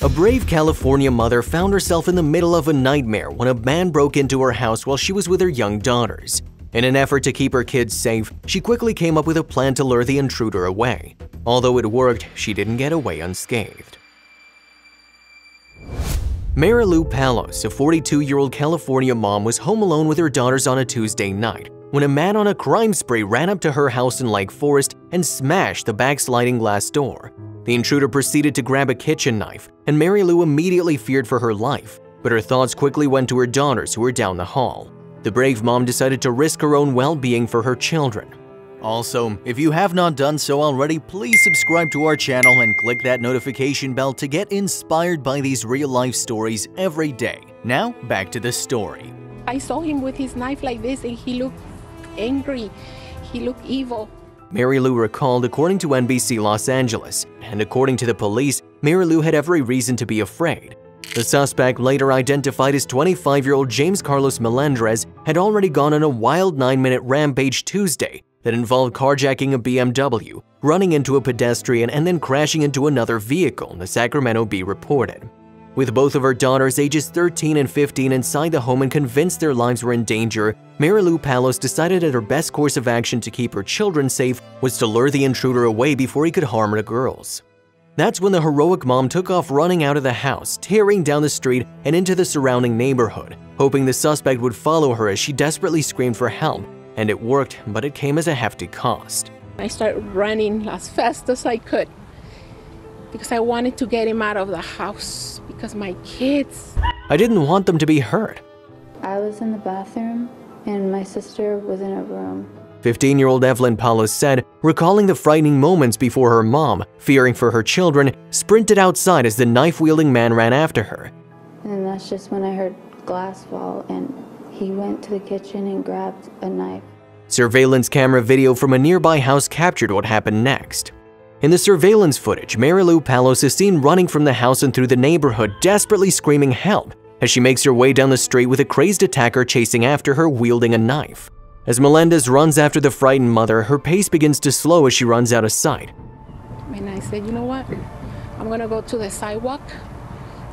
A brave California mother found herself in the middle of a nightmare when a man broke into her house while she was with her young daughters. In an effort to keep her kids safe, she quickly came up with a plan to lure the intruder away. Although it worked, she didn't get away unscathed. Mary Lou Palos, a 42-year-old California mom, was home alone with her daughters on a Tuesday night when a man on a crime spree ran up to her house in Lake Forest and smashed the back sliding glass door. The intruder proceeded to grab a kitchen knife, and Mary Lou immediately feared for her life, but her thoughts quickly went to her daughters who were down the hall. The brave mom decided to risk her own well-being for her children. Also, if you have not done so already, please subscribe to our channel and click that notification bell to get inspired by these real-life stories every day. Now, back to the story. I saw him with his knife like this and he looked angry. He looked evil. Mary Lou recalled, according to NBC Los Angeles, and according to the police, Mary Lou had every reason to be afraid. The suspect, later identified as 25-year-old James Carlos Melendrez, had already gone on a wild 9-minute rampage Tuesday that involved carjacking a BMW, running into a pedestrian, and then crashing into another vehicle, the Sacramento Bee reported. With both of her daughters ages 13 and 15 inside the home and convinced their lives were in danger, Mary Lou Palos decided that her best course of action to keep her children safe was to lure the intruder away before he could harm the girls. That's when the heroic mom took off running out of the house, tearing down the street and into the surrounding neighborhood, hoping the suspect would follow her as she desperately screamed for help. And it worked, but it came as a hefty cost. I started running as fast as I could because I wanted to get him out of the house because my kids. I didn't want them to be hurt. I was in the bathroom and my sister was in a room. 15-year-old Evelyn Palos said, recalling the frightening moments before her mom, fearing for her children, sprinted outside as the knife-wielding man ran after her. And then that's just when I heard glass fall and he went to the kitchen and grabbed a knife. Surveillance camera video from a nearby house captured what happened next. In the surveillance footage, Mary Lou Palos is seen running from the house and through the neighborhood, desperately screaming help as she makes her way down the street with a crazed attacker chasing after her wielding a knife. As Melendez runs after the frightened mother, her pace begins to slow as she runs out of sight. And I said, you know what? I'm gonna go to the sidewalk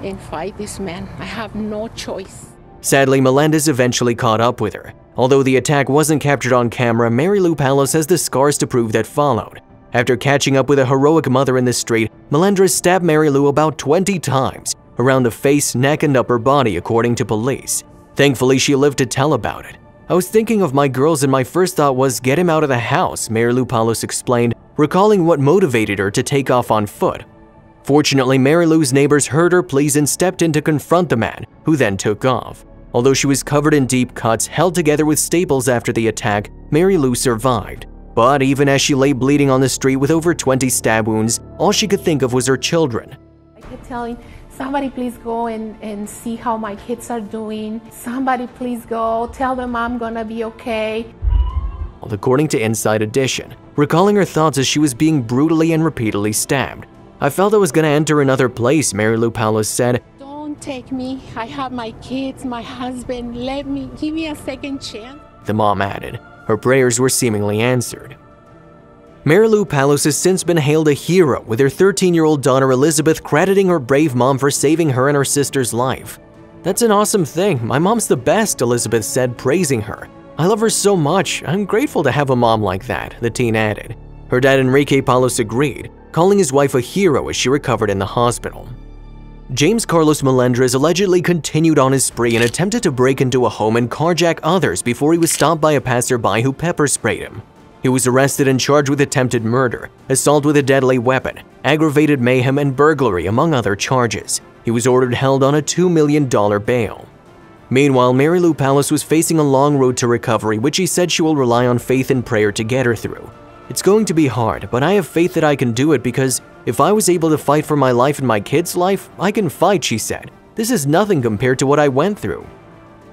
and fight this man. I have no choice. Sadly, Melendez eventually caught up with her. Although the attack wasn't captured on camera, Mary Lou Palos has the scars to prove that followed. After catching up with a heroic mother in the street, Melendez stabbed Mary Lou about 20 times, around the face, neck, and upper body, according to police. Thankfully, she lived to tell about it. I was thinking of my girls and my first thought was get him out of the house, Mary Lou Palos explained, recalling what motivated her to take off on foot. Fortunately, Mary Lou's neighbors heard her pleas and stepped in to confront the man, who then took off. Although she was covered in deep cuts, held together with staples after the attack, Mary Lou survived. But even as she lay bleeding on the street with over 20 stab wounds, all she could think of was her children. I kept telling, somebody please go and see how my kids are doing. Somebody please go, tell them I'm gonna be okay. According to Inside Edition, recalling her thoughts as she was being brutally and repeatedly stabbed. I felt I was gonna enter another place, Mary Lou Palos said. Don't take me, I have my kids, my husband, give me a second chance. The mom added. Her prayers were seemingly answered. Mary Lou Palos has since been hailed a hero, with her 13-year-old daughter Elizabeth crediting her brave mom for saving her and her sister's life. That's an awesome thing. My mom's the best, Elizabeth said, praising her. I love her so much. I'm grateful to have a mom like that, the teen added. Her dad Enrique Palos agreed, calling his wife a hero as she recovered in the hospital. James Carlos Melendrez allegedly continued on his spree and attempted to break into a home and carjack others before he was stopped by a passerby who pepper sprayed him. He was arrested and charged with attempted murder, assault with a deadly weapon, aggravated mayhem, and burglary, among other charges. He was ordered held on a $2 million bail. Meanwhile, Mary Lou Palos was facing a long road to recovery, which she said she will rely on faith and prayer to get her through. It's going to be hard, but I have faith that I can do it because if I was able to fight for my life and my kids' life, I can fight, she said. This is nothing compared to what I went through.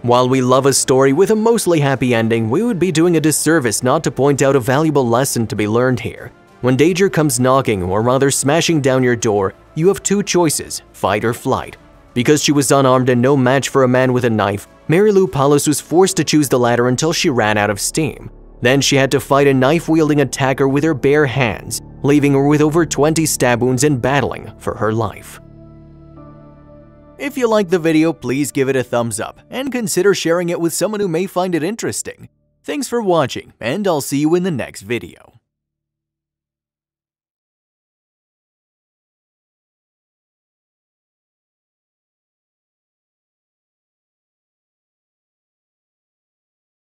While we love a story with a mostly happy ending, we would be doing a disservice not to point out a valuable lesson to be learned here. When danger comes knocking, or rather smashing down your door, you have two choices, fight or flight. Because she was unarmed and no match for a man with a knife, Mary Lou Palos was forced to choose the latter until she ran out of steam. Then she had to fight a knife-wielding attacker with her bare hands, leaving her with over 20 stab wounds and battling for her life. If you liked the video, please give it a thumbs up and consider sharing it with someone who may find it interesting. Thanks for watching, and I'll see you in the next video.